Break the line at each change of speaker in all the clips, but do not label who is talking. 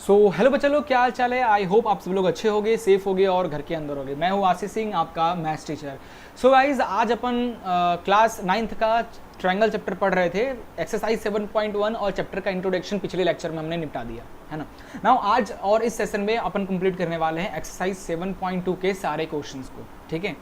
Hello बच्चा लोग, क्या हाल चाल है। आई होप आप सब लोग अच्छे होंगे, सेफ होंगे और घर के अंदर होंगे। मैं हूँ आशीष सिंह, आपका मैथ्स टीचर। गाइज आज अपन क्लास 9th का ट्रायंगल चैप्टर पढ़ रहे थे, एक्सरसाइज 7.1 और चैप्टर का इंट्रोडक्शन पिछले लेक्चर में हमने निपटा दिया है ना। नाउ आज और इस सेशन में अपन कंप्लीट करने वाले हैं एक्सरसाइज 7.2 के सारे क्वेश्चंस को, ठीक है।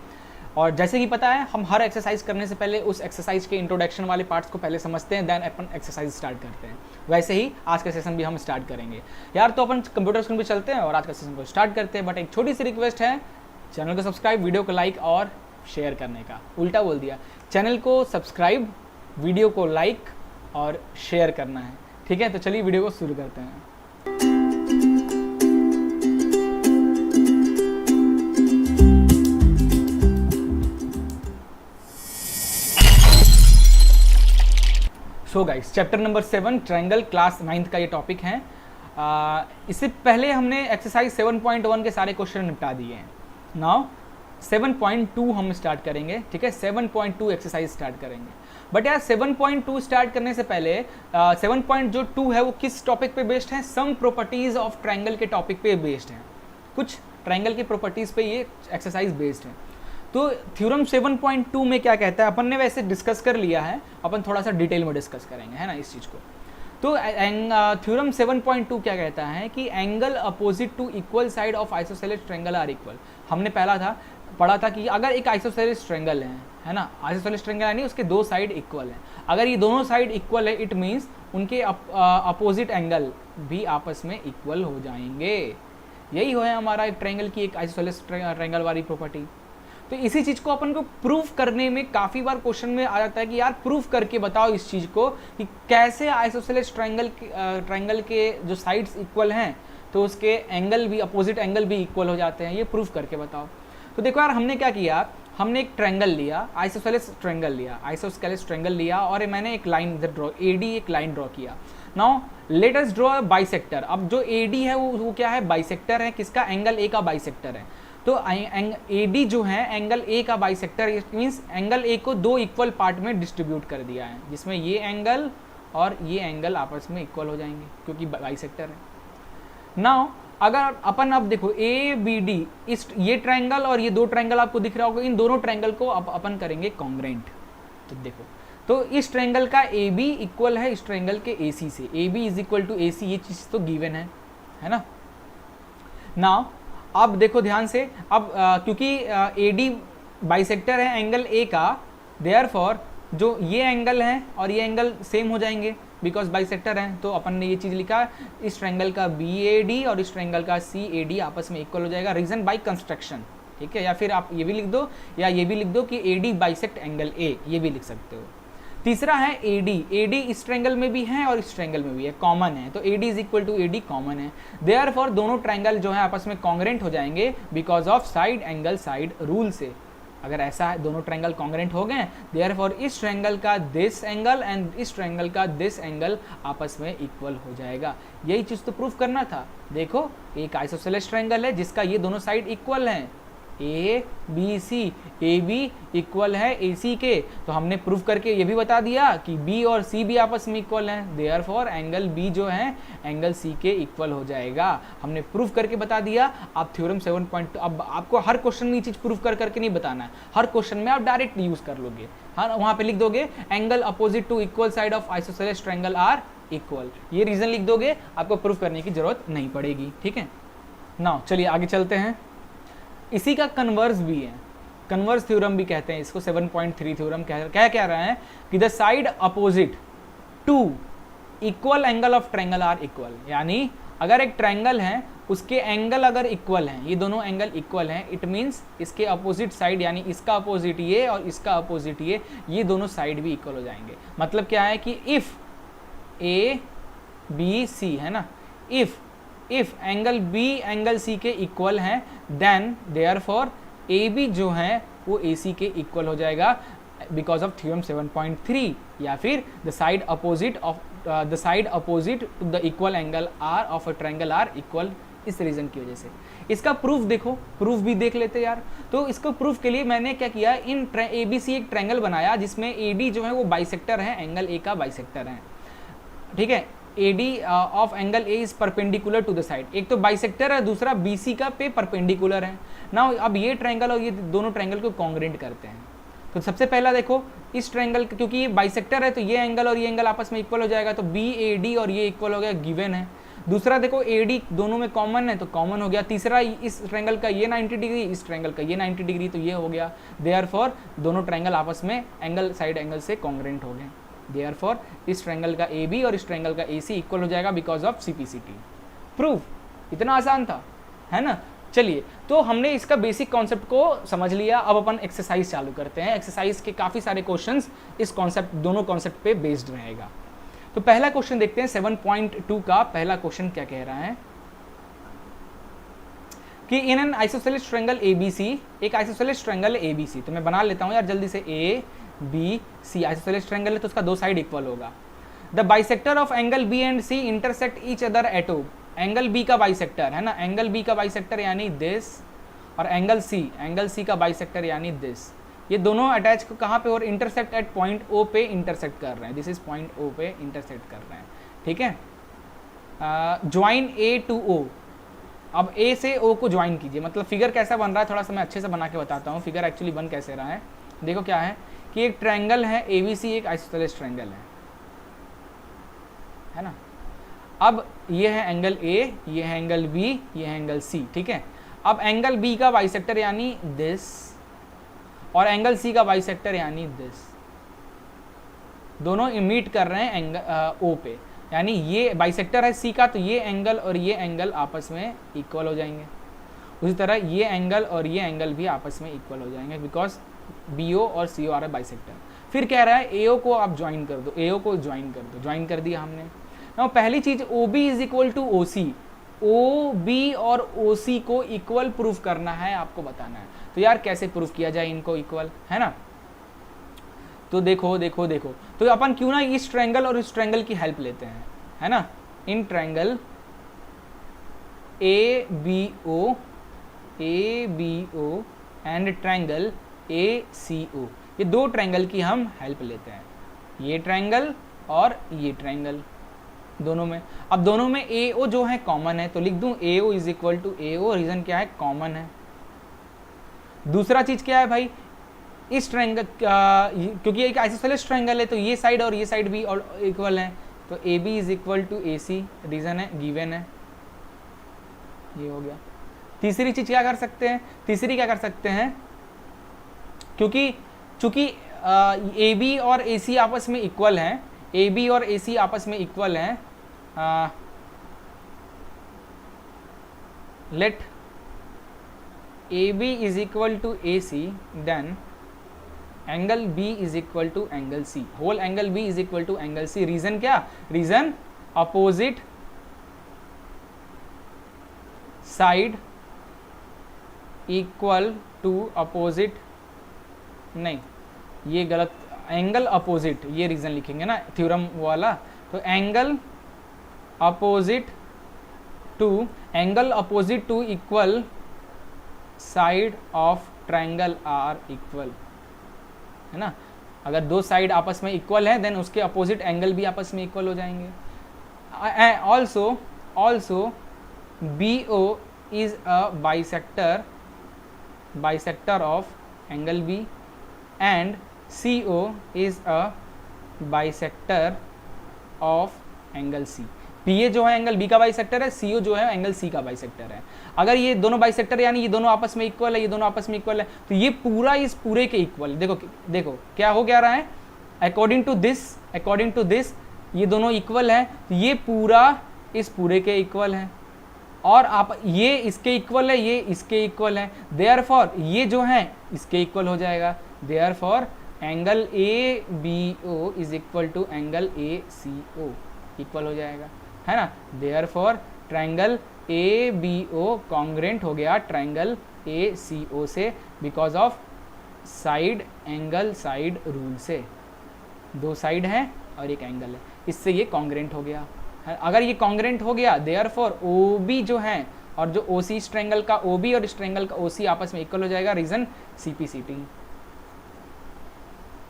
और जैसे कि पता है, हम हर एक्सरसाइज करने से पहले उस एक्सरसाइज के इंट्रोडक्शन वाले पार्ट्स को पहले समझते हैं, देन अपन एक्सरसाइज स्टार्ट करते हैं। वैसे ही आज का सेशन भी हम स्टार्ट करेंगे यार। तो अपन कंप्यूटर स्क्रीन पे चलते हैं और आज का सेशन को स्टार्ट करते हैं। बट एक छोटी सी रिक्वेस्ट है, चैनल को सब्सक्राइब, वीडियो को लाइक और शेयर करने का। उल्टा बोल दिया, चैनल को सब्सक्राइब, वीडियो को लाइक और शेयर करना है, ठीक है। तो चलिए वीडियो को शुरू करते हैं। Guys, chapter number 7 triangle class 9th का ये टॉपिक है। इससे पहले हमने एक्सरसाइज 7.1 के सारे क्वेश्चन निपटा दिए हैं। नाउ 7.2 हम स्टार्ट करेंगे, ठीक है। 7.2 एक्सरसाइज स्टार्ट करेंगे। बट यार 7.2 स्टार्ट करने से पहले 7.2 है वो किस टॉपिक पे बेस्ड है? सम प्रॉपर्टीज ऑफ ट्रायंगल के टॉपिक पे बेस्ड है। कुछ ट्रायंगल की प्रॉपर्टीज पे ये एक्सरसाइज बेस्ड है। तो थ्योरम 7.2 में क्या कहता है, अपन ने वैसे डिस्कस कर लिया है, अपन थोड़ा सा डिटेल में डिस्कस करेंगे, है ना, इस चीज़ को। तो थ्योरम 7.2 क्या कहता है कि angle opposite to equal side of isosceles triangle are equal. हमने पढ़ा था कि अगर एक आइसोसेलेस ट्रायंगल है ना, आइसोसेलेस ट्रायंगल यानी उसके दो साइड इक्वल है। अगर ये दोनों साइड इक्वल है, इट मीन्स उनके अपोजिट एंगल भी आपस में इक्वल हो जाएंगे। यही है हमारा एक ट्रायंगल की एक आइसोसेलेस ट्रायंगल वाली प्रॉपर्टी। तो इसी चीज़ को अपन को प्रूफ करने में काफ़ी बार क्वेश्चन में आ जाता है कि यार प्रूफ करके बताओ इस चीज़ को कि कैसे आइसोसेलेस ट्रायंगल के जो साइड्स इक्वल हैं तो उसके एंगल भी, अपोजिट एंगल भी इक्वल हो जाते हैं। ये प्रूफ करके बताओ। तो देखो यार, हमने क्या किया, हमने एक ट्रायंगल लिया, आइसोसेलेस ट्रायंगल लिया और मैंने एक लाइन इधर ड्रॉ, एडी एक लाइन ड्रॉ किया। Now let us draw bisector. अब जो एडी है वो क्या है? बाइसेक्टर है। किसका? एंगल ए का बाइसेक्टर है। तो AD जो है एंगल ए का bisector, it means angle A को दो इक्वल पार्ट में डिस्ट्रीब्यूट कर दिया है, जिसमें ये एंगल और ये एंगल आपस में इक्वल हो जाएंगे क्योंकि बाइसेक्टर है। नाउ अगर अपन अब देखो ABD, इस ये ट्रायंगल और ये दो ट्रायंगल आपको दिख रहा होगा, इन दोनों ट्रायंगल को अपन करेंगे कॉन्ग्रेंट। तो देखो, तो इस ट्रायंगल का AB इक्वल है इस ट्रायंगल के AC से। AB is equal to AC, ये चीज़ तो गिवन है ना। नाउ अब देखो ध्यान से, अब क्योंकि AD बाइसेक्टर है एंगल A का, देयरफॉर जो ये एंगल है और ये एंगल सेम हो जाएंगे बिकॉज बाइसेक्टर है। तो अपन ने ये चीज़ लिखा, इस ट्रायंगल का BAD और इस ट्रायंगल का CAD आपस में इक्वल हो जाएगा, रीजन बाय कंस्ट्रक्शन, ठीक है। या फिर आप ये भी लिख दो, या ये भी लिख दो कि AD बाइसेक्ट एंगल A, ये भी लिख सकते हो। तीसरा है AD इस ट्रायंगल में भी है और इस ट्रायंगल में भी है, कॉमन है। तो AD is equal to AD common है, देयरफॉर दोनों ट्रायंगल जो है आपस में कॉन्ग्रेंट हो जाएंगे because of side angle side rule से। अगर ऐसा है, दोनों ट्रायंगल कॉन्ग्रेंट हो गए, देयरफॉर इस ट्रायंगल का दिस एंगल एंड इस ट्रायंगल का दिस एंगल आपस में इक्वल हो जाएगा। यही चीज़ तो प्रूफ करना था। देखो, एक आइसोसेलेस ट्रायंगल है जिसका ये दोनों साइड इक्वल हैं, ABC, AB इक्वल है AC के। तो हमने प्रूफ करके ये भी बता दिया कि B और C भी आपस में इक्वल हैं, देयरफॉर एंगल B जो है एंगल C के इक्वल हो जाएगा। हमने प्रूफ करके बता दिया। आप थ्योरम 7.2, अब आपको हर क्वेश्चन में ये चीज़ प्रूफ करके नहीं बताना है, हर क्वेश्चन में आप डायरेक्ट यूज कर लोगे। हाँ, वहाँ पे लिख दोगे angle opposite to equal side of isosceles triangle are equal, ये रीजन लिख दोगे, आपको प्रूफ करने की जरूरत नहीं पड़ेगी, ठीक है। नाउ चलिए आगे चलते हैं। इसी का कन्वर्स भी है, कन्वर्स थ्योरम भी कहते हैं इसको। 7.3 थ्योरम क्या रहा है कि the side opposite to equal angle of triangle are equal. यानी अगर एक ट्रायंगल है, उसके एंगल अगर इक्वल हैं, ये दोनों एंगल इक्वल हैं, इट मीन्स इसके अपोजिट साइड, यानी इसका अपोजिट ये और इसका अपोजिट ये दोनों साइड भी इक्वल हो जाएंगे। मतलब क्या है कि इफ ABC है ना, if angle B angle C के इक्वल हैं, देन देयरफॉर AB जो है वो AC के इक्वल हो जाएगा बिकॉज ऑफ थ्योरम 7.3, या फिर the side opposite to the equal angle R of a triangle R equal, इस रीजन की वजह से। इसका प्रूफ देखो, प्रूफ भी देख लेते यार। तो इसको प्रूफ के लिए मैंने क्या किया, इन ABC एक ट्रायंगल बनाया जिसमें AD जो है वो बाइसेक्टर है, एंगल A का बाइसेक्टर है, ठीक है। AD of angle A is perpendicular to the side. एक तो बाइसेक्टर है, दूसरा BC का पे परपेंडिकुलर है ना। अब ये ट्रायंगल और ये दोनों ट्रायंगल को कॉन्ग्रेंट करते हैं। तो सबसे पहला देखो इस ट्रायंगल, क्योंकि ये बाइसेक्टर है तो ये एंगल और ये एंगल आपस में इक्वल हो जाएगा, तो BAD और ये इक्वल हो गया, गिवन है। दूसरा देखो AD दोनों में कॉमन है तो कॉमन हो गया। तीसरा इस ट्रायंगल का ये 90 डिग्री, इस ट्रायंगल का ये 90 डिग्री, तो ये हो गया। देयरफॉर दोनों ट्रायंगल आपस में एंगल साइड एंगल से कॉन्ग्रेंट हो गए। देयरफॉर इस ट्रायंगल का AB और इस ट्रायंगल का AC इक्वल हो जाएगा बिकॉज ऑफ CPCT। प्रूफ, इतना आसान था, है ना। चलिए, तो हमने इसका बेसिक कॉन्सेप्ट को समझ लिया। अब अपन एक्सरसाइज चालू करते हैं। एक्सरसाइज के काफ़ी सारे क्वेश्चंस इस कॉन्सेप्ट, दोनों कॉन्सेप्ट पे बेस्ड रहेगा। तो पहला क्वेश्चन देखते हैं 7.2 का। पहला क्वेश्चन क्या कह रहा है कि in an isosceles triangle ABC, एक आइसोसेलेस ट्रायंगल है ABC। तो मैं बना लेता हूं यार जल्दी से, ABC आइसोसेलेस ट्रायंगल है तो उसका दो साइड इक्वल होगा। The bisector of angle B and C intersect each other at O। Angle B का बाइसेक्टर है ना, एंगल B का बाइसेक्टर यानी दिस, और एंगल C का बाइसेक्टर यानी दिस। ये दोनों अटैच कहाँ पे और इंटरसेक्ट एट पॉइंट O पे इंटरसेक्ट कर रहे हैं। दिस इज पॉइंट O पे इंटरसेक्ट कर रहे हैं, ठीक है। Join A to O। अब A से O को ज्वाइन कीजिए। मतलब फिगर कैसा बन रहा है, थोड़ा सा मैं अच्छे से बना के बताता हूँ फिगर एक्चुअली बन कैसे रहा है। देखो क्या है कि एक ट्रायंगल है ABC, एक आइसोसेलेस ट्रायंगल है ना। अब ये है एंगल A, ये है एंगल B, ये है एंगल C, ठीक है। अब एंगल B का बाइसेक्टर यानी दिस, और एंगल C का बाइसेक्टर यानी दिस, दोनों मीट कर रहे हैं एंगल O पे। यानी ये बाइसेक्टर है C का, तो ये एंगल और ये एंगल आपस में इक्वल हो जाएंगे। उसी तरह ये एंगल और ये एंगल भी आपस में इक्वल हो जाएंगे बिकॉज BO और CO आ रहा है बाइसेक्टर। फिर कह रहा है AO को आप ज्वाइन कर दो, AO को ज्वाइन कर दो, ज्वाइन कर दिया हमने। ना पहली चीज OB is equal to OC, OB और OC को इक्वल प्रूफ करना है, आपको बताना है। तो यार कैसे प्रूफ किया जाए इनको इक्वल, है ना। तो देखो देखो देखो, तो अपन क्यों ना इस ट्रायंगल और इस ट्रायंगल की हेल्प लेते हैं, है ना। In triangle ABO and triangle ACO, ये दो ट्रायंगल की हम हेल्प लेते हैं। ये ट्रायंगल और ये ट्रायंगल दोनों में। अब दोनों में AO जो है कॉमन है, तो लिख दूं AO is equal to AO। Reason क्या है, कॉमन है। दूसरा चीज क्या है भाई, इस ट्रायंगल क्योंकि एक आइसोसेलेस ट्रायंगल है तो ये साइड और ये साइड भी इक्वल है, तो AB is equal to AC। Reason है, गिवन है, ये हो गया। तीसरी चीज क्या कर सकते हैं, तीसरी क्या कर सकते हैं, क्योंकि चूंकि AB और AC आपस में इक्वल हैं, AB और AC आपस में इक्वल हैं, let AB is equal to AC, then angle B is equal to angle C, whole angle B is equal to angle C। Reason क्या, reason opposite side equal to opposite, नहीं ये गलत, angle opposite, ये reason लिखेंगे ना theorem वाला। तो angle opposite to equal side of triangle are equal, है ना। अगर दो साइड आपस में इक्वल है देन उसके अपोजिट एंगल भी आपस में इक्वल हो जाएंगे। Also BO is a bisector of angle B and CO is a bisector of angle C। BA जो है एंगल B का बाइसेक्टर है, CO जो है एंगल C का बाइसेक्टर है। अगर ये दोनों बाइसेक्टर यानी ये दोनों आपस में इक्वल है, ये दोनों आपस में इक्वल है, तो ये पूरा इस पूरे के इक्वल। देखो देखो क्या हो क्या रहा है, अकॉर्डिंग टू दिस ये दोनों इक्वल है, तो ये पूरा इस पूरे के इक्वल है, और आप ये इसके इक्वल है, ये इसके इक्वल है, देयरफॉर ये जो है इसके इक्वल हो जाएगा। Therefore angle ABO is equal to angle ACO, equal हो जाएगा, है ना। देयरफॉर ट्रायंगल ABO कॉन्ग्रेंट हो गया ट्रायंगल ACO से because of side angle side rule से। दो साइड हैं और एक एंगल है, इससे ये कॉन्ग्रेंट हो गया। अगर ये कॉन्ग्रेंट हो गया देयरफॉर OB जो है और जो OC इस ट्रायंगल का OB और इस ट्रायंगल का OC आपस में इक्वल हो जाएगा। Reason CPCT।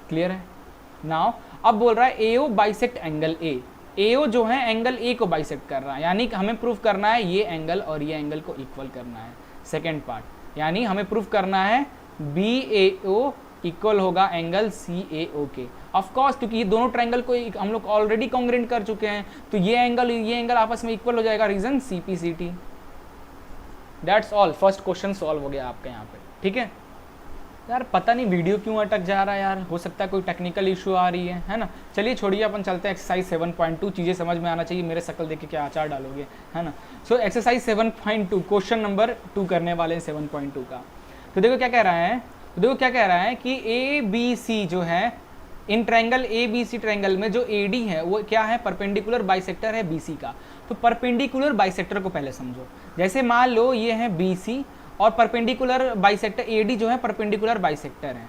क्लियर है। नाउ अब बोल रहा है AO bisect angle A। AO जो है एंगल A को बाइसेक्ट कर रहा है, यानी कि हमें प्रूफ करना है ये एंगल और ये एंगल को इक्वल करना है। सेकेंड पार्ट, यानी हमें प्रूफ करना है BAO इक्वल होगा एंगल CAO के। ऑफ कोर्स क्योंकि ये दोनों ट्रायंगल को हम लोग ऑलरेडी कॉन्ग्रेंट कर चुके हैं, तो ये एंगल आपस में इक्वल हो जाएगा, reason CPCT। That's all, first question solve हो गया आपका यहाँ पे, ठीक है। यार पता नहीं वीडियो क्यों अटक जा रहा है यार, हो सकता है कोई टेक्निकल इशू आ रही है ना। चलिए छोड़िए, अपन चलते हैं एक्सरसाइज 7.2। चीज़ें समझ में आना चाहिए, मेरे शक्ल देख के क्या आचार डालोगे, है ना। सो एक्सरसाइज 7.2 क्वेश्चन नंबर 2 करने वाले हैं 7.2 का। तो देखो क्या कह रहा है, कि ABC जो है इन ट्रायंगल ABC ट्रायंगल में जो AD है वो क्या है, परपेंडिकुलर बाइसेक्टर है BC का। तो परपेंडिकुलर बाइसेक्टर को पहले समझो। जैसे मान लो ये है BC और परपेंडिकुलर बाइसेक्टर AD जो है परपेंडिकुलर बाइसेक्टर है,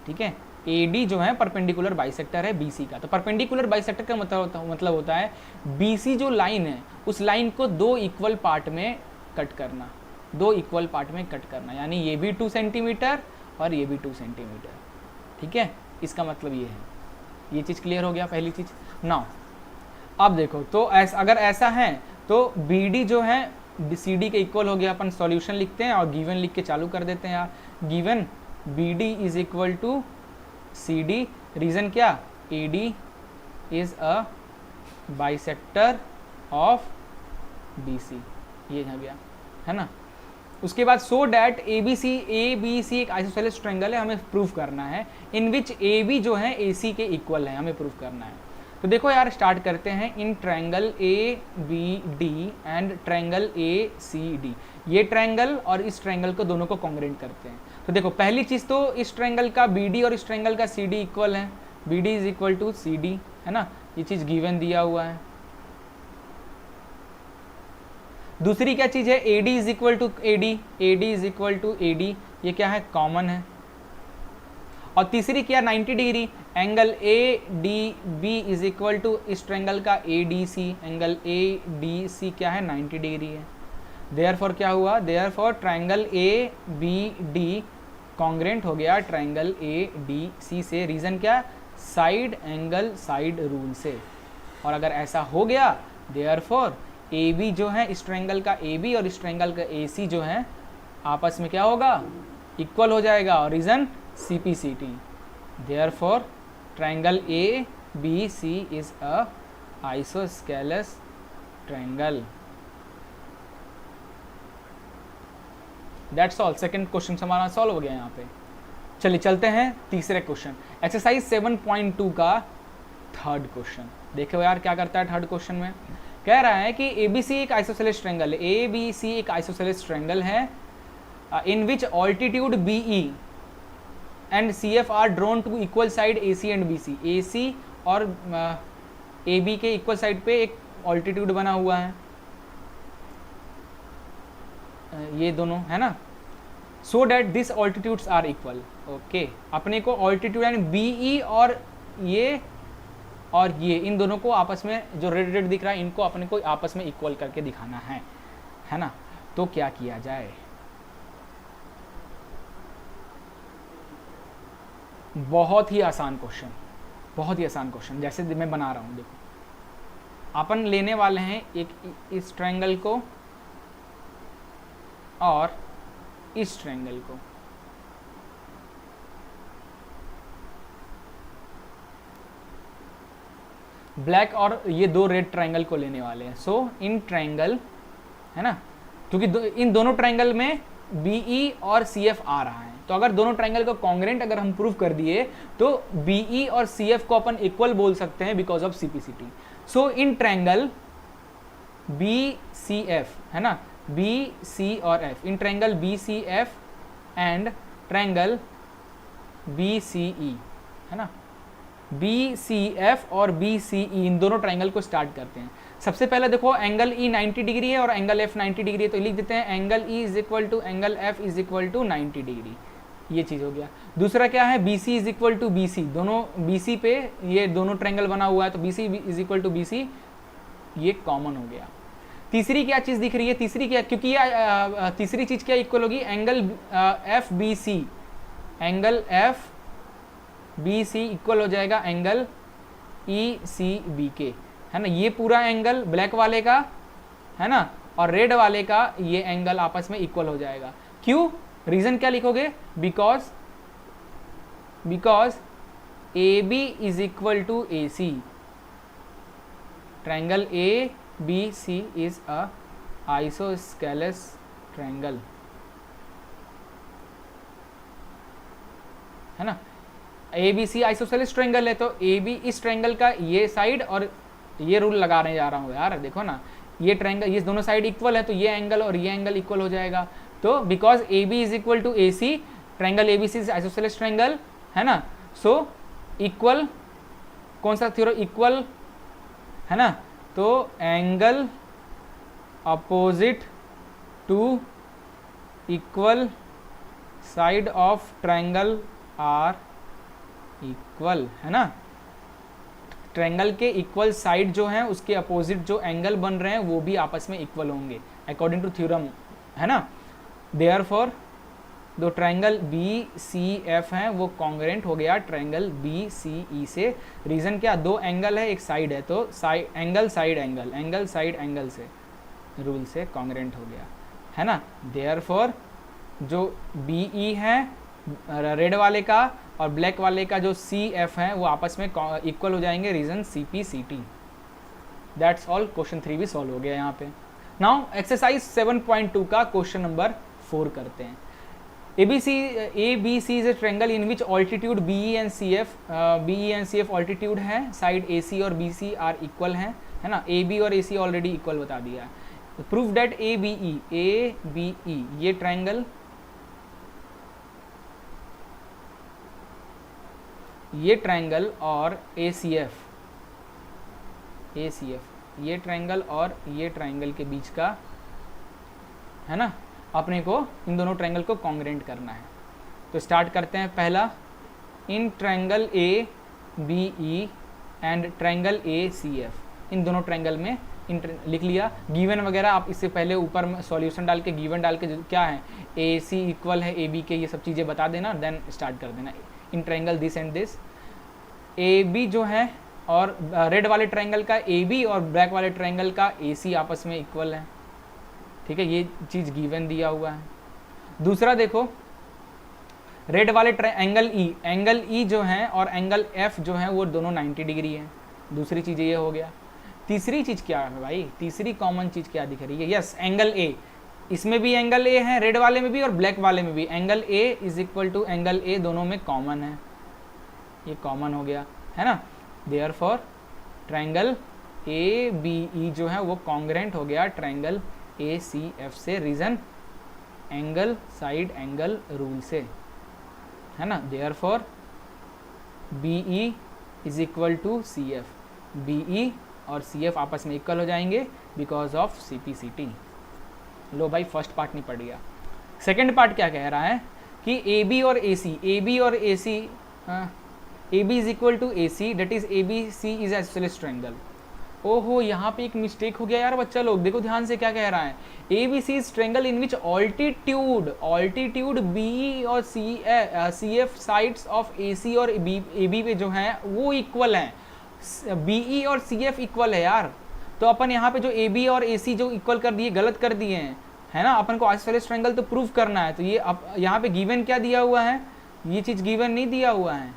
ठीक है। AD जो है परपेंडिकुलर बाइसेक्टर है BC का। तो परपेंडिकुलर बाइसेक्टर का मतलब होता है BC जो लाइन है उस लाइन को 2 इक्वल पार्ट में कट करना, 2 इक्वल पार्ट में कट करना, यानी ये भी 2 सेंटीमीटर और ये भी 2 सेंटीमीटर, ठीक है। इसका मतलब ये है, ये चीज़ क्लियर हो गया पहली चीज़। नाउ अब देखो, तो अगर ऐसा है तो BD जो है CD के इक्वल हो गया। अपन सॉल्यूशन लिखते हैं और गिवन लिख के चालू कर देते हैं यार। Given BD is equal to CD, reason क्या, AD is a bisector of BC, ये हो गया, है ना। उसके बाद सो डैट ABC एक आइसोसेलेस ट्रायंगल है, हमें प्रूफ करना है इन विच AB जो है AC के इक्वल है, हमें प्रूफ करना है। तो देखो यार स्टार्ट करते हैं। In triangle ABD and triangle ACD, ये ट्रायंगल और इस ट्रायंगल को दोनों को कॉन्ग्रेंट करते हैं। तो देखो पहली चीज़ तो इस ट्रायंगल का BD और इस ट्रायंगल का CD इक्वल है, BD is equal to CD, है ना, ये चीज़ गिवन दिया हुआ है। दूसरी क्या चीज़ है, AD is equal to AD is equal to AD, ये क्या है, कॉमन है। और तीसरी क्या, 90 degree, angle ADB is equal to इस ट्रायंगल का ADC, एंगल ADC क्या है, 90 डिग्री है। देयरफॉर क्या हुआ, देयरफॉर ट्रायंगल ABD कॉन्ग्रेंट हो गया ट्रायंगल ADC से, रीजन क्या, साइड एंगल साइड रूल से। और अगर ऐसा हो गया देयरफॉर AB जो है इस ट्रायंगल का AB और इस ट्रायंगल का AC जो है आपस में क्या होगा, इक्वल हो जाएगा, और reason CPCT। Therefore, triangle ABC is a isosceles triangle. That's all. Second question हमारा सॉल्व हो गया यहाँ पे। चलिए चलते हैं तीसरे क्वेश्चन, एक्सरसाइज 7.2 का थर्ड क्वेश्चन। देखो यार क्या करता है थर्ड क्वेश्चन में, कह रहा है कि ABC एक आइसोसेलेस ट्रायंगल है, ABC एक आइसोसेलेस ट्रायंगल है in which altitude BE and CF are drawn to equal side AC and BC। AC और AB के इक्वल साइड पे एक ऑल्टीट्यूड बना हुआ है, ये दोनों, है ना। So that this altitudes are equal. Okay, अपने को ऑल्टीट्यूड यानी BE और ये इन दोनों को आपस में जो रेड रेड दिख रहा है इनको अपने को आपस में इक्वल करके दिखाना है ना। तो क्या किया जाए, बहुत ही आसान क्वेश्चन, बहुत ही आसान क्वेश्चन, जैसे मैं बना रहा हूँ। देखो अपन लेने वाले हैं एक इस ट्रायंगल को और इस ट्रायंगल को, ब्लैक और ये 2 रेड ट्रायंगल को लेने वाले हैं। सो इन ट्रायंगल, है ना, क्योंकि इन दोनों ट्रायंगल में BE और CF आ रहा है, तो अगर दोनों ट्रायंगल को कॉन्ग्रेंट अगर हम प्रूव कर दिए तो BE और CF को अपन इक्वल बोल सकते हैं because of CPCT। So in triangle BCF, है ना, BC और F, in triangle BCF and triangle BCE, है ना, BCF और BCE इन दोनों ट्रायंगल को स्टार्ट करते हैं। सबसे पहले देखो एंगल E 90 डिग्री है और एंगल F 90 डिग्री है, तो लिख देते हैं angle E is equal to angle F is equal to 90 degree, ये चीज़ हो गया। दूसरा क्या है, BC is equal to BC, दोनों BC पे ये दोनों ट्रायंगल बना हुआ है तो BC is equal to BC, ये कॉमन हो गया। तीसरी क्या चीज़ दिख रही है, तीसरी क्या, क्योंकि ये तीसरी चीज़ क्या इक्वल होगी, angle FBC, angle FBC equal हो जाएगा एंगल ECB के। है ना, ये पूरा एंगल ब्लैक वाले का, है ना, और रेड वाले का ये एंगल आपस में इक्वल हो जाएगा। क्यों? रीजन क्या लिखोगे? Because A B is equal to A C, triangle A B C is a isosceles triangle, है ना। A B C isosceles triangle है, तो ए बी इस ट्रायंगल का ये साइड, और ये रूल लगाने जा रहा हूँ यार, देखो ना, ये ट्रायंगल, ये दोनों साइड इक्वल है, तो ये एंगल और ये एंगल इक्वल हो जाएगा। तो because A B is equal to A C, triangle A B C is isosceles triangle, है ना। सो इक्वल, कौन सा थ्योरम? इक्वल, है ना। तो angle opposite to equal side of triangle are equal, है ना। ट्रायंगल के इक्वल साइड जो है उसके अपोजिट जो एंगल बन रहे हैं वो भी आपस में इक्वल होंगे अकॉर्डिंग टू थ्योरम, है ना। देयरफॉर दो ट्रायंगल बी सी एफ हैं वो कॉन्ग्रेंट हो गया ट्रायंगल बी सी ई से। रीजन क्या? दो एंगल है, एक साइड है, तो side angle side angle, angle side angle से रूल से कॉन्ग्रेंट हो गया, है ना। देयरफॉर जो बी ई है रेड वाले का और ब्लैक वाले का जो सी एफ है वो आपस में इक्वल हो जाएंगे, reason C P C T. That's all. Question 3 भी सॉल्व हो गया यहाँ पे। नाउ एक्सरसाइज 7.2 का क्वेश्चन नंबर 4 करते हैं। A B C is a triangle in which altitude B E and C F altitude है, साइड ए सी और बी सी आर इक्वल है ना। ए बी और ए सी ऑलरेडी इक्वल बता दिया है। Prove that A B E ये triangle, ये ट्रायंगल और ए सी एफ ये ट्रायंगल और ये ट्रायंगल के बीच का, है ना, अपने को इन दोनों ट्रायंगल को कॉन्ग्रेंट करना है। तो स्टार्ट करते हैं। पहला, in triangle A B E and triangle A C F, इन दोनों ट्रायंगल में लिख लिया। गिवन वगैरह आप इससे पहले ऊपर में सॉल्यूशन डाल के, गिवन डाल के क्या है, ए सी इक्वल है ए बी के, ये सब चीज़ें बता देना, देन स्टार्ट कर देना। In triangle this and this, A B जो है और रेड वाले ट्रायंगल का ए बी और ब्लैक वाले ट्रायंगल का ए सी आपस में इक्वल है, ठीक है, ये चीज़ गिवन दिया हुआ है। दूसरा देखो, रेड वाले एंगल ई जो है और एंगल एफ जो है वो दोनों 90 डिग्री है। दूसरी चीज़ ये हो गया। तीसरी चीज़ क्या है भाई? तीसरी कॉमन चीज़ क्या दिख रही है? यस, एंगल ए, इसमें भी एंगल ए है, रेड वाले में भी और ब्लैक वाले में भी angle A is equal to angle A, दोनों में कॉमन है, ये कॉमन हो गया, है ना। Therefore triangle A B E जो है वो कॉन्ग्रेंट हो गया ट्रायंगल ए सी एफ से, reason angle side angle rule से, है ना। Therefore B E is equal to C F, B E और सी एफ आपस में इक्वल हो जाएंगे because of C P C T. लो भाई, फर्स्ट पार्ट नहीं पढ़ गया। सेकेंड पार्ट क्या कह रहा है कि ए बी और ए सी, ए बी और A C, A B is equal to A C, that is A B C is isosceles triangle. ओहो, यहाँ पे एक मिस्टेक हो गया यार बच्चा लोग, देखो ध्यान से क्या कह रहा है। A B C is triangle in which altitude B और C F sides of A C और ए बी पे जो है वो इक्वल हैं, बी ई और सी एफ इक्वल है यार। तो अपन यहाँ पे जो ए बी और ए सी जो इक्वल कर दिए, गलत कर दिए हैं, है ना। अपन को आइसोसेलेस ट्रायंगल तो प्रूव करना है, तो ये अब यहाँ पे गिवन क्या दिया हुआ है? ये चीज़ गिवन नहीं दिया हुआ है।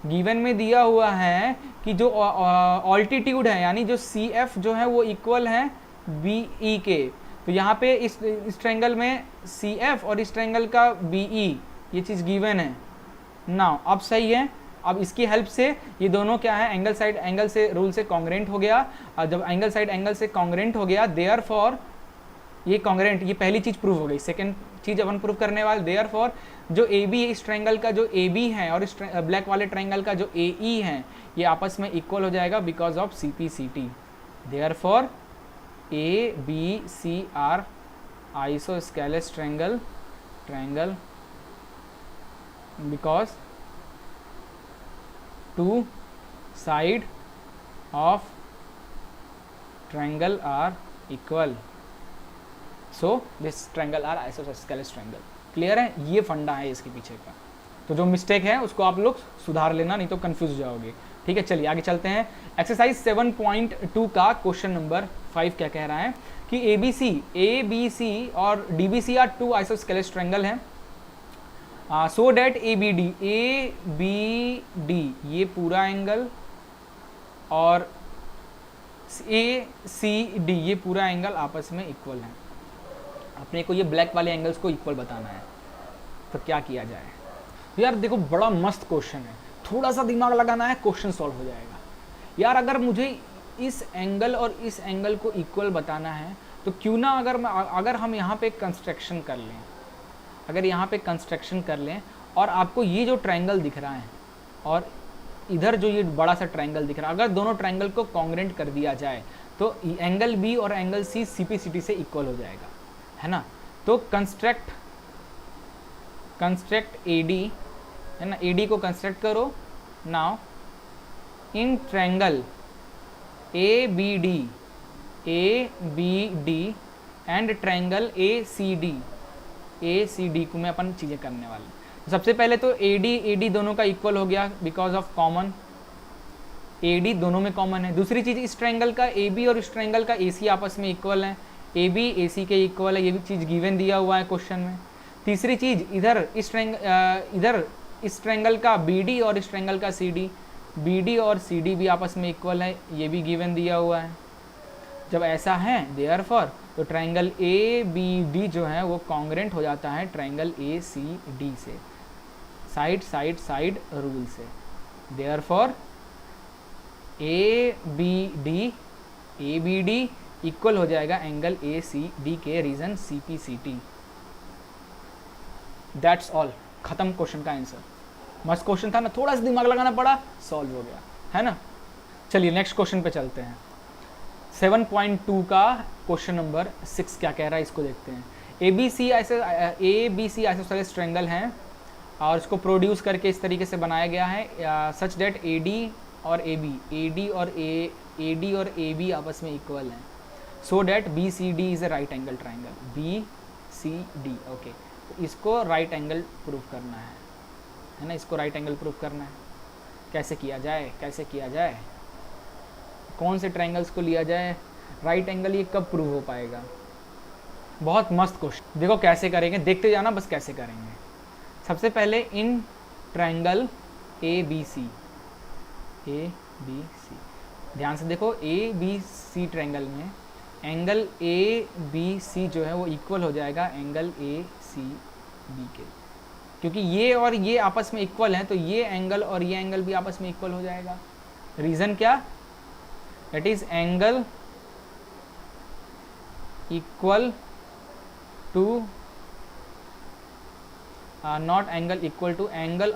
गिवन में दिया हुआ है कि जो ऑल्टीट्यूड है, यानी जो सी एफ जो है वो इक्वल है बी ई के। तो यहाँ पे इस ट्रायंगल में सी एफ और इस ट्रायंगल का बी ई, ये चीज़ गिवन है ना। अब सही है। अब इसकी हेल्प से ये दोनों क्या है, एंगल साइड एंगल से रूल से कॉन्ग्रेंट हो गया। और जब एंगल साइड एंगल से कॉन्ग्रेंट हो गया, देयरफॉर ये कॉन्ग्रेंट, ये पहली चीज़ प्रूव हो गई। सेकंड चीज़ अपन प्रूव करने वाले, देयरफॉर जो ए बी इस ट्रायंगल का जो ए बी है और इस ब्लैक वाले ट्रायंगल का जो ए ई है ये आपस में इक्वल हो जाएगा because of C P C T. Therefore A B C are isosceles triangle because two side of triangle are equal, so this triangle are isosceles triangle. Clear है? ये फंडा है इसके पीछे का। तो जो मिस्टेक है उसको आप लोग सुधार लेना, नहीं तो कंफ्यूज हो जाओगे। ठीक है, चलिए आगे चलते हैं। एक्सरसाइज 7.2 का क्वेश्चन नंबर 5 क्या कह रहा है कि ए बी सी और D B C are two isosceles triangle हैं, so that A B D ये पूरा एंगल और ए सी डी ये पूरा एंगल आपस में इक्वल है। अपने को ये ब्लैक वाले एंगल्स को इक्वल बताना है, तो क्या किया जाए? यार देखो, बड़ा मस्त क्वेश्चन है, थोड़ा सा दिमाग लगाना है, क्वेश्चन सॉल्व हो जाएगा। यार अगर मुझे इस एंगल और इस एंगल को इक्वल बताना है तो क्यों ना अगर हम यहाँ पे कंस्ट्रक्शन कर लें, अगर यहाँ पे कंस्ट्रक्शन कर लें और आपको ये जो ट्रायंगल दिख रहा है और इधर जो ये बड़ा सा ट्रायंगल दिख रहा है, अगर दोनों ट्रायंगल को कॉन्ग्रेंट कर दिया जाए तो एंगल बी और एंगल सी सीपीसीटी से इक्वल हो जाएगा, है ना। तो कंस्ट्रक्ट एडी, है ना, एडी को कंस्ट्रक्ट करो। Now in triangle A B D and triangle A C D को मैं अपन चीज़ें करने वाले। तो सबसे पहले तो ए डी दोनों का इक्वल हो गया because of common, A D दोनों में कॉमन है। दूसरी चीज़, इस ट्रायंगल का ए बी और इस ट्रायंगल का ए सी आपस में इक्वल है, ए बी ए सी के इक्वल है, ये भी चीज़ गिवन दिया हुआ है क्वेश्चन में। तीसरी चीज़, इधर इस ट्रायंगल का बी डी और इस ट्रायंगल का सी डी और सी डी भी आपस में इक्वल है, ये भी गिवन दिया हुआ है। जब ऐसा है देयरफॉर तो ट्रायंगल ए बी डी जो है वो कॉन्ग्रेंट हो जाता है ट्रायंगल ए सी डी से, साइड रूल से। Therefore A B D equal हो जाएगा एंगल ए सी डी के, reason C P C T. That's all, खत्म क्वेश्चन का आंसर। मस्त क्वेश्चन था ना, थोड़ा सा दिमाग लगाना पड़ा, सॉल्व हो गया, है ना। चलिए नेक्स्ट क्वेश्चन पे चलते हैं। 7.2 का क्वेश्चन नंबर 6 क्या कह रहा है, इसको देखते हैं। A B C isosceles triangle हैं और इसको प्रोड्यूस करके इस तरीके से बनाया गया है सच डेट ए डी और ए बी आपस में इक्वल हैं, so that B C D is a right angle triangle. B C D, okay, तो इसको राइट एंगल प्रूव करना है ना, इसको राइट एंगल प्रूव करना है। कैसे किया जाए, कौन से ट्रायंगल्स को लिया जाए राइट एंगल, ये कब प्रूव हो पाएगा? बहुत मस्त क्वेश्चन, देखो कैसे करेंगे, देखते जाना बस कैसे करेंगे। सबसे पहले इन ट्रायंगल ए बी सी, ध्यान से देखो, ए बी सी ट्रायंगल में एंगल ए बी सी जो है वो इक्वल हो जाएगा एंगल ए सी बी के, क्योंकि ये और ये आपस में इक्वल हैं, तो ये एंगल और ये एंगल भी आपस में इक्वल हो जाएगा। रीज़न क्या? That is angle equal to not angle equal to, angle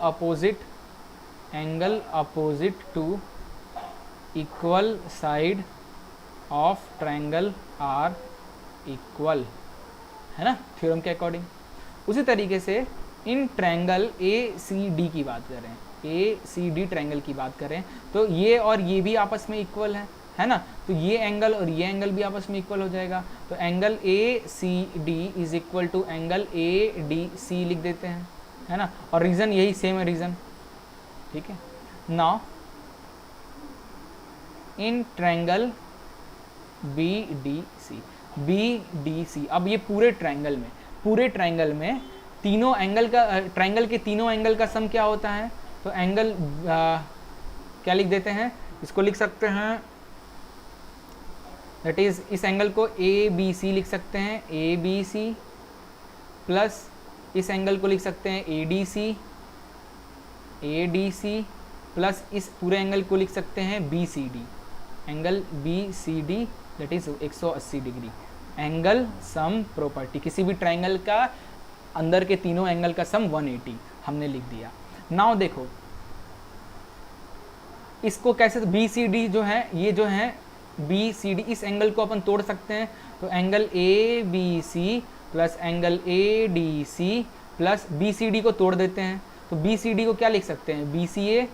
opposite to equal side of triangle are equal, है ना, थ्योरम के अकॉर्डिंग। उसी तरीके से इन ट्रायंगल ए सी डी की बात करें, ए सी डी ट्रायंगल की बात करें, तो ये और ये भी आपस में इक्वल है ना, तो ये एंगल और ये एंगल भी आपस में इक्वल हो जाएगा। तो angle A C D is equal to angle A D C लिख देते हैं, है ना, और रीज़न यही सेम है रीज़न, ठीक है। Now in triangle B D C, अब ये पूरे ट्रायंगल में तीनों एंगल का, ट्रायंगल के तीनों एंगल का सम क्या होता है? तो एंगल क्या लिख देते हैं, इसको लिख सकते हैं, दैट इज इस एंगल को ए बी सी लिख सकते हैं, ए बी सी, प्लस इस एंगल को लिख सकते हैं ए डी सी, प्लस इस पूरे एंगल को लिख सकते हैं B C D, angle B C D that is 180 degree. Angle sum property, किसी भी ट्रायंगल का अंदर के तीनों एंगल का सम 180 हमने लिख दिया। नाउ देखो इसको कैसे, बी सी डी जो है, ये जो है बी सी डी, इस एंगल को अपन तोड़ सकते हैं, तो angle A B C plus angle A D C plus B C D को तोड़ देते हैं, तो बी सी डी को क्या लिख सकते हैं, B C A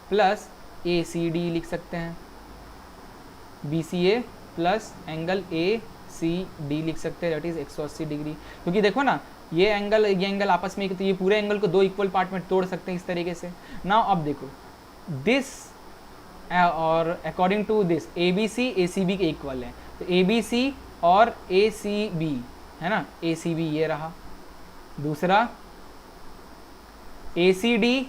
plus A C D लिख सकते हैं, B C A plus angle A C D लिख सकते हैं, दैट इज 180 डिग्री। क्योंकि देखो ना, ये एंगल आपस में, तो ये पूरे एंगल को दो इक्वल पार्ट में तोड़ सकते हैं इस तरीके से। नाउ अब देखो दिस और according to this A B C A C B के इक्वल है, तो ए बी सी और ए सी बी है ना, ए सी बी ये रहा, दूसरा ए सी डी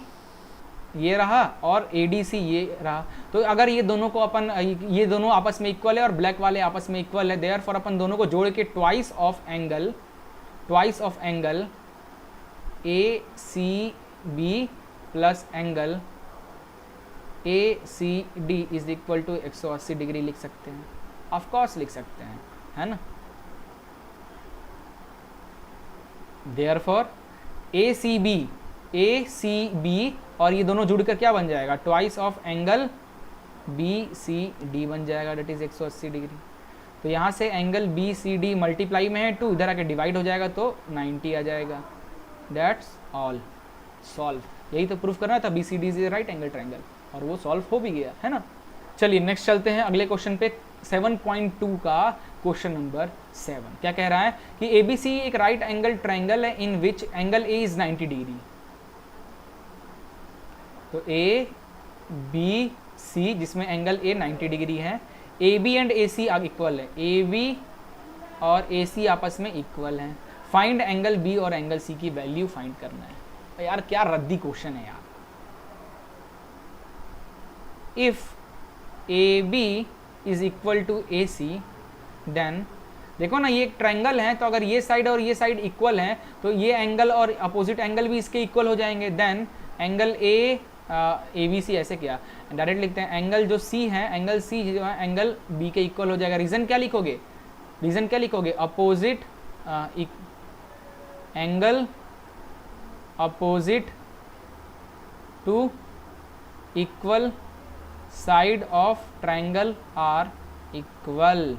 ये रहा और ए डी सी ये रहा। तो अगर ये दोनों को अपन, ये दोनों आपस में इक्वल है और ब्लैक वाले आपस में इक्वल है, देयरफॉर अपन दोनों को जोड़ के twice of angle A C B plus angle A C D is equal to 180 degree लिख सकते हैं। ऑफ कोर्स लिख सकते हैं, है ना। देयरफॉर ए सी बी और ये दोनों जुड़कर क्या बन जाएगा, twice of angle B C D बन जाएगा, डेट इज 180 डिग्री। तो यहाँ से angle B C D multiply में है 2, इधर आके डिवाइड हो जाएगा तो 90 आ जाएगा। That's all, solve. यही तो प्रूफ करना था, B C D is right angle triangle, और वो सॉल्व हो भी गया, है ना। चलिए नेक्स्ट चलते हैं अगले क्वेश्चन पे, 7.2 का क्वेश्चन नंबर 7। क्या कह रहा है कि ABC एक राइट एंगल ट्रायंगल है in which angle A is 90 degree. तो A B C जिसमें एंगल A 90 डिग्री है, AB एंड AC इक्वल है, AB और AC आपस में इक्वल हैं। फाइंड एंगल B और एंगल C की वैल्यू फाइंड करना है। यार क्या रद्दी क्वेश्चन है यार। If AB is equal to AC then, देखो ना ये एक ट्रायंगल है, तो अगर ये साइड और ये साइड इक्वल है तो ये एंगल और अपोजिट एंगल भी इसके इक्वल हो जाएंगे। देन एंगल ABC ऐसे क्या, डायरेक्ट लिखते हैं, एंगल जो C है, एंगल C जो है एंगल B के इक्वल हो जाएगा। रीजन क्या लिखोगे, opposite angle opposite to equal side of triangle are equal,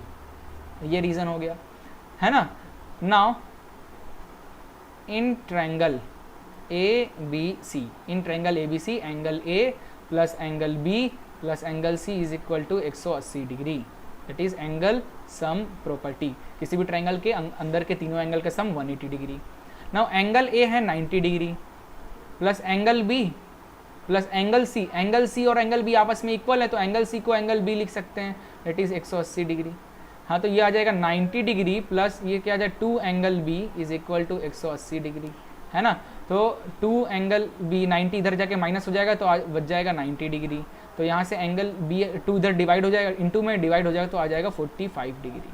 ये रीजन हो गया, है ना। Now in triangle ABC, in triangle ABC angle A plus angle B plus angle C is equal to 180 degree, that is angle sum property. किसी भी triangle के अंदर के तीनों एंगल का sum 180 degree. Now angle A है 90 degree plus angle B plus angle C और angle B आपस में इक्वल है, तो एंगल C को एंगल B लिख सकते हैं, दैट इज 180 डिग्री। हाँ, तो ये आ जाएगा 90 डिग्री प्लस ये क्या आ जाए 2 angle B is equal to 180 degree, है ना। तो 2 एंगल B 90 इधर जाके माइनस हो जाएगा तो बच जाएगा 90 डिग्री। तो यहाँ से एंगल B 2 इधर डिवाइड हो जाएगा, इनटू में डिवाइड हो जाएगा तो आ जाएगा 45 डिग्री,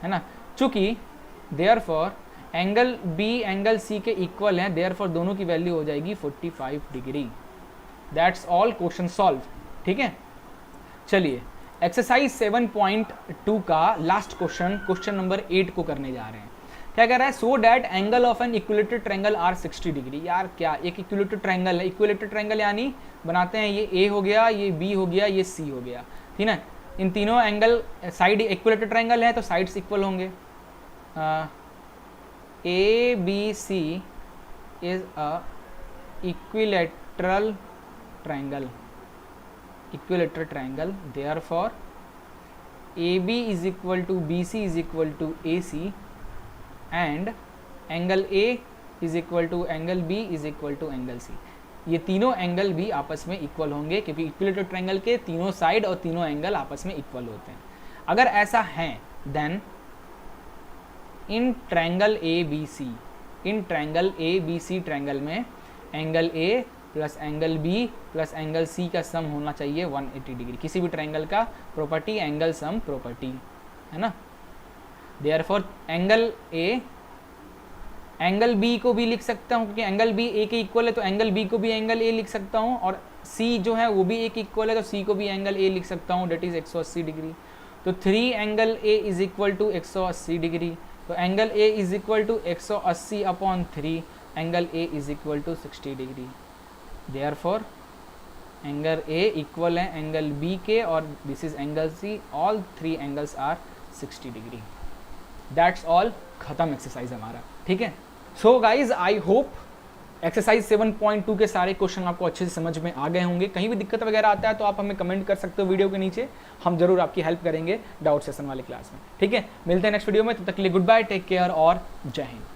है ना। चूंकि therefore angle B angle C के इक्वल हैं, देयरफॉर दोनों की वैल्यू हो जाएगी 45 degree. That's all, question solve, ठीक है। चलिए एक्सरसाइज 7.2 का लास्ट क्वेश्चन नंबर 8 को करने जा रहे हैं। क्या कह रहा है, so that angle of an equilateral triangle are 60 degree. यार क्या एक इक्विलेटरल ट्रायंगल है, इक्विलेटरल ट्रायंगल यानी बनाते हैं, ये A हो गया, ये B हो गया, ये C हो गया, ठीक है। इन तीनों एंगल साइड इक्विलेटरल ट्रायंगल है तो साइड्स इक्वल होंगे। ABC is a equilateral triangle, therefore AB is equal to BC is equal to AC and angle A is equal to angle B is equal to angle C। ये तीनों angle भी आपस में equal होंगे क्योंकि equilateral triangle के तीनों side और तीनों एंगल आपस में इक्वल होते हैं। अगर ऐसा है then in triangle ABC triangle में angle A plus angle B plus angle C का सम होना चाहिए 180 डिग्री। किसी भी ट्रायंगल का प्रॉपर्टी एंगल सम प्रॉपर्टी, है ना। देयरफॉर एंगल B को भी लिख सकता हूँ क्योंकि एंगल B A के इक्वल है, तो एंगल B को भी एंगल A लिख सकता हूँ, और C जो है वो भी A के इक्वल है तो C को भी एंगल A लिख सकता हूँ, डेट इज 180 डिग्री। तो 3 angle A is equal to 180 degree, तो angle A is equal to 180 upon 3, angle A is equal to 60 degree. Therefore angle A equal है एंगल B के और this is angle C, all 3 angles are 60 degree. That's all, खत्म exercise हमारा, ठीक है। So guys I hope exercise 7.2 के सारे question आपको अच्छे से समझ में आ गए होंगे। कहीं भी दिक्कत वगैरह आता है तो आप हमें कमेंट कर सकते हो वीडियो के नीचे, हम जरूर आपकी हेल्प करेंगे डाउट सेशन वाले क्लास में, ठीक है। मिलते हैं नेक्स्ट वीडियो में, तब तक के लिए गुड बाय, टेक केयर और जय हिंद।